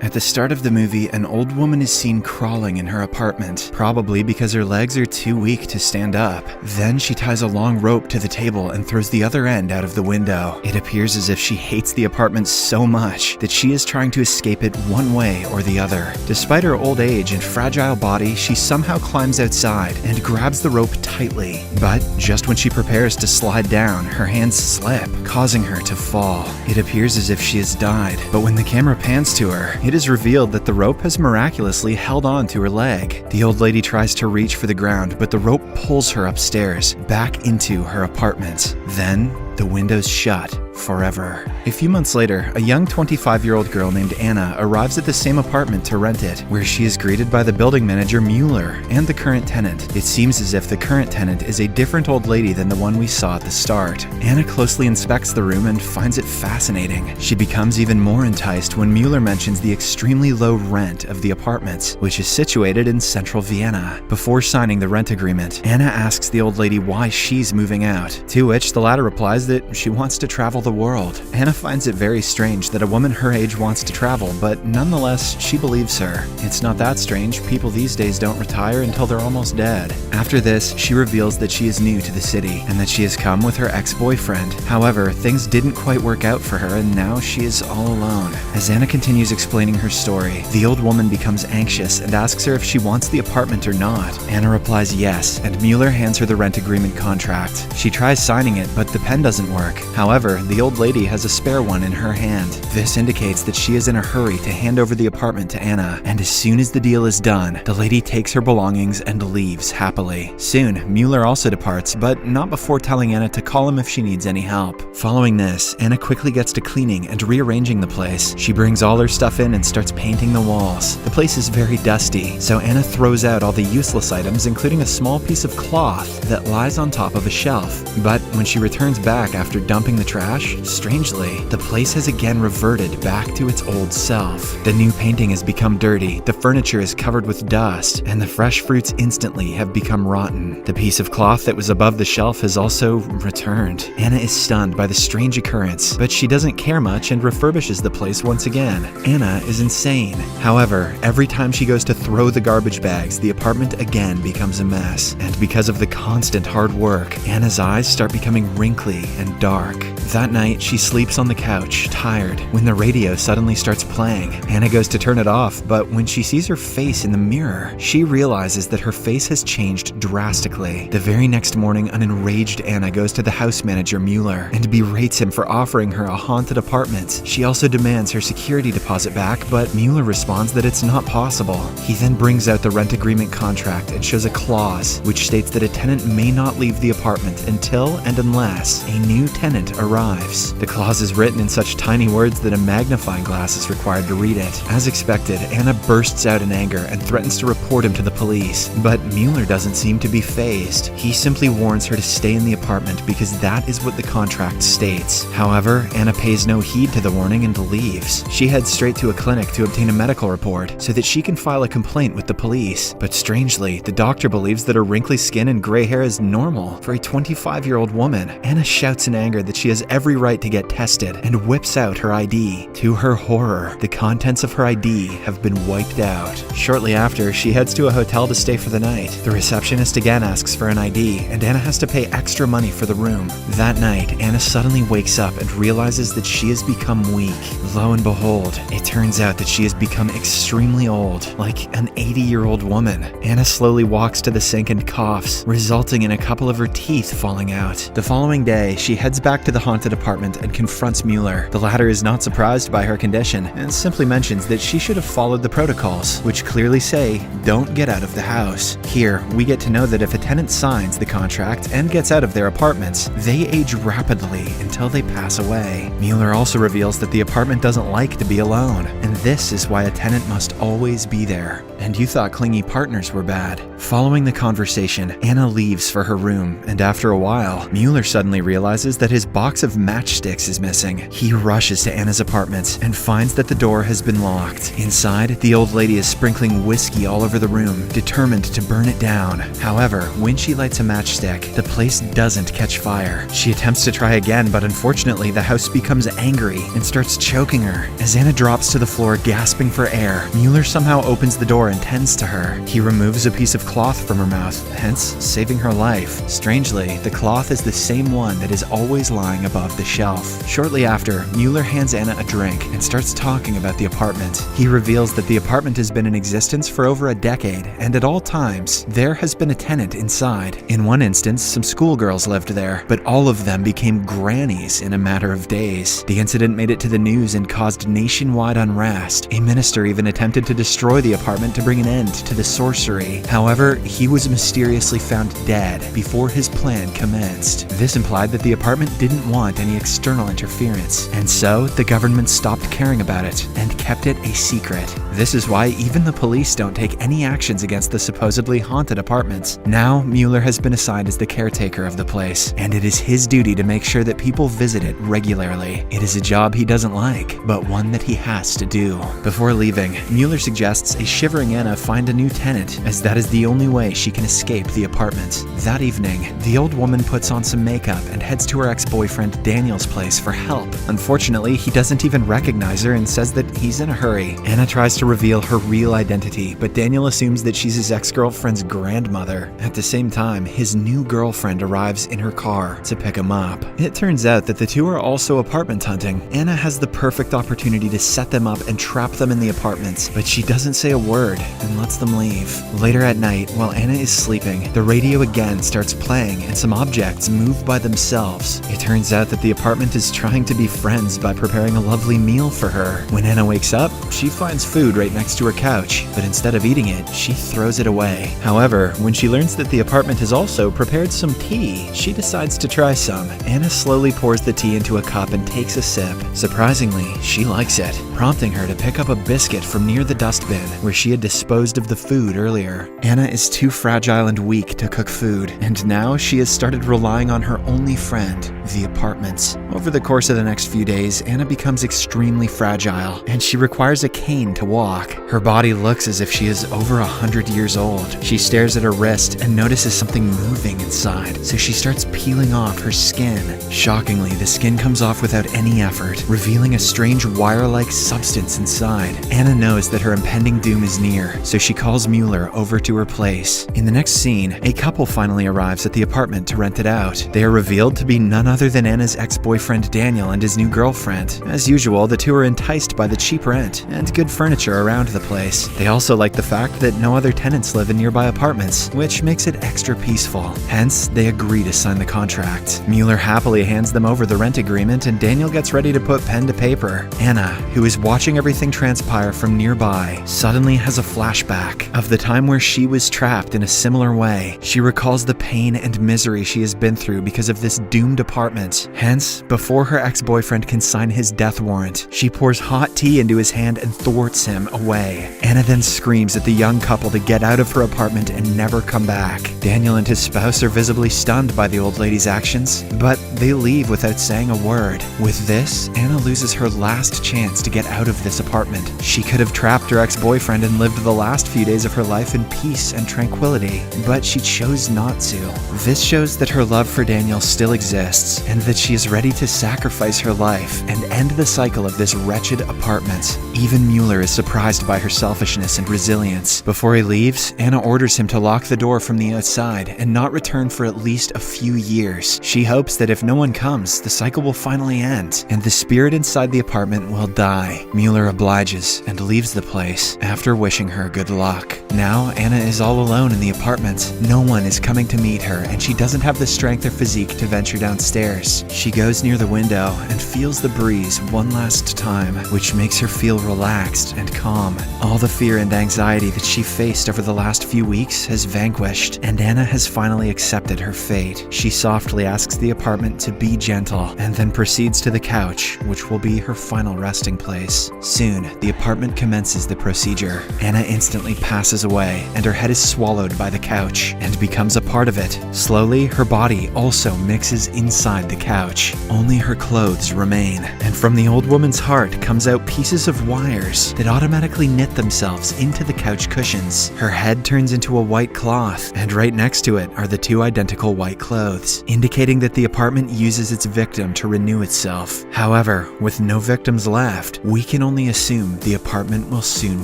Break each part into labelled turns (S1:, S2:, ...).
S1: At the start of the movie, an old woman is seen crawling in her apartment, probably because her legs are too weak to stand up. Then she ties a long rope to the table and throws the other end out of the window. It appears as if she hates the apartment so much that she is trying to escape it one way or the other. Despite her old age and fragile body, she somehow climbs outside and grabs the rope tightly. But just when she prepares to slide down, her hands slip, causing her to fall. It appears as if she has died, but when the camera pans to her, it is revealed that the rope has miraculously held on to her leg. The old lady tries to reach for the ground, but the rope pulls her upstairs, back into her apartment. Then, the windows shut forever. A few months later, a young 25-year-old girl named Anna arrives at the same apartment to rent it, where she is greeted by the building manager Mueller and the current tenant. It seems as if the current tenant is a different old lady than the one we saw at the start. Anna closely inspects the room and finds it fascinating. She becomes even more enticed when Mueller mentions the extremely low rent of the apartments, which is situated in central Vienna. Before signing the rent agreement, Anna asks the old lady why she's moving out, to which the latter replies that she wants to travel the world. Anna finds it very strange that a woman her age wants to travel, but nonetheless, she believes her. It's not that strange, people these days don't retire until they're almost dead. After this, she reveals that she is new to the city, and that she has come with her ex-boyfriend. However, things didn't quite work out for her, and now she is all alone. As Anna continues explaining her story, the old woman becomes anxious and asks her if she wants the apartment or not. Anna replies yes, and Mueller hands her the rent agreement contract. She tries signing it, but the pen doesn't work. However, the old lady has a spare one in her hand. This indicates that she is in a hurry to hand over the apartment to Anna, and as soon as the deal is done, the lady takes her belongings and leaves happily. Soon, Mueller also departs, but not before telling Anna to call him if she needs any help. Following this, Anna quickly gets to cleaning and rearranging the place. She brings all her stuff in and starts painting the walls. The place is very dusty, so Anna throws out all the useless items, including a small piece of cloth that lies on top of a shelf. But when she returns back after dumping the trash, strangely, the place has again reverted back to its old self. The new painting has become dirty, the furniture is covered with dust, and the fresh fruits instantly have become rotten. The piece of cloth that was above the shelf has also returned. Anna is stunned by the strange occurrence, but she doesn't care much and refurbishes the place once again. Anna is insane. However, every time she goes to throw the garbage bags, the apartment again becomes a mess. And because of the constant hard work, Anna's eyes start becoming wrinkly and dark. That night, she sleeps on the couch, tired, when the radio suddenly starts playing. Anna goes to turn it off, but when she sees her face in the mirror, she realizes that her face has changed drastically. The very next morning, an enraged Anna goes to the house manager Mueller and berates him for offering her a haunted apartment. She also demands her security deposit back, but Mueller responds that it's not possible. He then brings out the rent agreement contract and shows a clause which states that a tenant may not leave the apartment until and unless a new tenant arrives. The clause is written in such tiny words that a magnifying glass is required to read it. As expected, Anna bursts out in anger and threatens to report him to the police, but Mueller doesn't seem to be fazed. He simply warns her to stay in the apartment because that is what the contract states. However, Anna pays no heed to the warning and leaves. She heads straight to a clinic to obtain a medical report so that she can file a complaint with the police. But strangely, the doctor believes that her wrinkly skin and gray hair is normal for a 25-year-old woman. Anna shouts in anger that she has every right to get tested and whips out her ID. To her horror, the contents of her ID have been wiped out. Shortly after, she heads to a hotel to stay for the night. The receptionist again asks for an ID, and Anna has to pay extra money for the room. That night, Anna suddenly wakes up and realizes that she has become weak. Lo and behold, it turns out that she has become extremely old, like an 80-year-old woman. Anna slowly walks to the sink and coughs, resulting in a couple of her teeth falling out. The following day, she heads back to the haunted apartment and confronts Mueller. The latter is not surprised by her condition and simply mentions that she should have followed the protocols, which clearly say, don't get out of the house. Here, we get to know that if a tenant signs the contract and gets out of their apartments, they age rapidly until they pass away. Mueller also reveals that the apartment doesn't like to be alone, and this is why a tenant must always be there. And you thought clingy partners were bad. Following the conversation, Anna leaves for her room, and after a while, Mueller suddenly realizes that his box of matchsticks is missing. He rushes to Anna's apartment and finds that the door has been locked. Inside, the old lady is sprinkling whiskey all over the room, determined to burn it down. However, when she lights a matchstick, the place doesn't catch fire. She attempts to try again, but unfortunately, the house becomes angry and starts choking her. As Anna drops to the floor, gasping for air, Mueller somehow opens the door and tends to her. He removes a piece of cloth from her mouth, hence saving her life. Strangely, the cloth is the same one that is always lying above the shelf. Shortly after, Mueller hands Anna a drink and starts talking about the apartment. He reveals that the apartment has been in existence for over a decade, and at all times, there has been a tenant inside. In one instance, some schoolgirls lived there, but all of them became grannies in a matter of days. The incident made it to the news and caused nationwide unrest. A minister even attempted to destroy the apartment to bring an end to the sorcery. However, he was mysteriously found dead before his plan commenced. This implied that the apartment didn't want any external interference, and so the government stopped caring about it and kept it a secret. This is why even the police don't take any actions against the supposedly haunted apartments. Now, Mueller has been assigned as the caretaker of the place, and it is his duty to make sure that people visit it regularly. It is a job he doesn't like, but one that he has to do. Before leaving, Mueller suggests a shivering Anna find a new tenant, as that is the only way she can escape the apartment. That evening, the old woman puts on some makeup and heads to her ex-boyfriend Daniel's place for help. Unfortunately, he doesn't even recognize her and says that he's in a hurry. Anna tries to reveal her real identity, but Daniel assumes that she's his ex-girlfriend's grandmother. At the same time, his new girlfriend arrives in her car to pick him up. It turns out that the two are also apartment hunting. Anna has the perfect opportunity to set them up and trap them in the apartments, but she doesn't say a word and lets them leave. Later at night, while Anna is sleeping, the radio again starts playing and some objects move by themselves. It turns out that the apartment is trying to be friends by preparing a lovely meal for her. When Anna wakes up, she finds food right next to her couch, but instead of eating it, she throws it away. However, when she learns that the apartment has also prepared some tea, she decides to try some. Anna slowly pours the tea into a cup and takes a sip. Surprisingly, she likes it, prompting her to pick up a biscuit from near the dustbin where she had disposed of the food earlier. Anna is too fragile and weak to cook food, and now she has started relying on her only friend, the apartments. Over the course of the next few days, Anna becomes extremely fragile, and she requires a cane to walk. Her body looks as if she is over 100 years old. She stares at her wrist and notices something moving inside, so she starts peeling off her skin. Shockingly, the skin comes off without any effort, revealing a strange wire-like substance inside. Anna knows that her impending doom is near, so she calls Mueller over to her place. In the next scene, a couple finally arrives at the apartment to rent it out. They are revealed to be none other than Anna's ex-boyfriend Daniel and his new girlfriend. As usual, the two are enticed by the cheap rent and good furniture around the place. They also like the fact that no other tenants live in nearby apartments, which makes it extra peaceful. Hence, they agree to sign the contract. Mueller happily hands them over the rent agreement, and Daniel gets ready to put pen to paper. Anna, who is watching everything transpire from nearby, suddenly has a flashback of the time where she was trapped in a similar way. She recalls the pain and misery she has been through because of this doomed apartment. Hence, before her ex-boyfriend can sign his death warrant, she pours hot tea into his hand and thwarts him away. Anna then screams at the young couple to get out of her apartment and never come back. Daniel and his spouse are visibly stunned by the old lady's actions, but they leave without saying a word. With this, Anna loses her last chance to get out of this apartment. She could have trapped her ex-boyfriend and lived the last few days of her life in peace and tranquility, but she chose not to. This shows that her love for Daniel still exists, and that she is ready to sacrifice her life and end the cycle of this wretched apartment. Even Mueller is surprised by her selfishness and resilience. Before he leaves, Anna orders him to lock the door from the outside and not return for at least a few years. She hopes that if no one comes, the cycle will finally end, and the spirit inside the apartment will die. Mueller obliges and leaves the place after wishing her good luck. Now, Anna is all alone in the apartment. No one is coming to meet her, and she doesn't have the strength or physique to venture downstairs. She goes near the window and feels the breeze one last time, which makes her feel relaxed and calm. All the fear and anxiety that she faced over the last few weeks has vanquished, and Anna has finally accepted her fate. She softly asks the apartment to be gentle, and then proceeds to the couch, which will be her final resting place. Soon, the apartment commences the procedure. Anna instantly passes away, and her head is swallowed by the couch, and becomes a part of it. Slowly, her body also mixes inside inside the couch. Only her clothes remain, and from the old woman's heart comes out pieces of wires that automatically knit themselves into the couch cushions. Her head turns into a white cloth, and right next to it are the two identical white clothes, indicating that the apartment uses its victim to renew itself. However, with no victims left, we can only assume the apartment will soon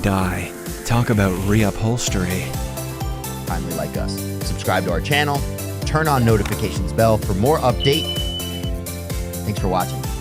S1: die. Talk about reupholstery.
S2: Kindly like us, subscribe to our channel, turn on notifications bell for more update. Thanks for watching.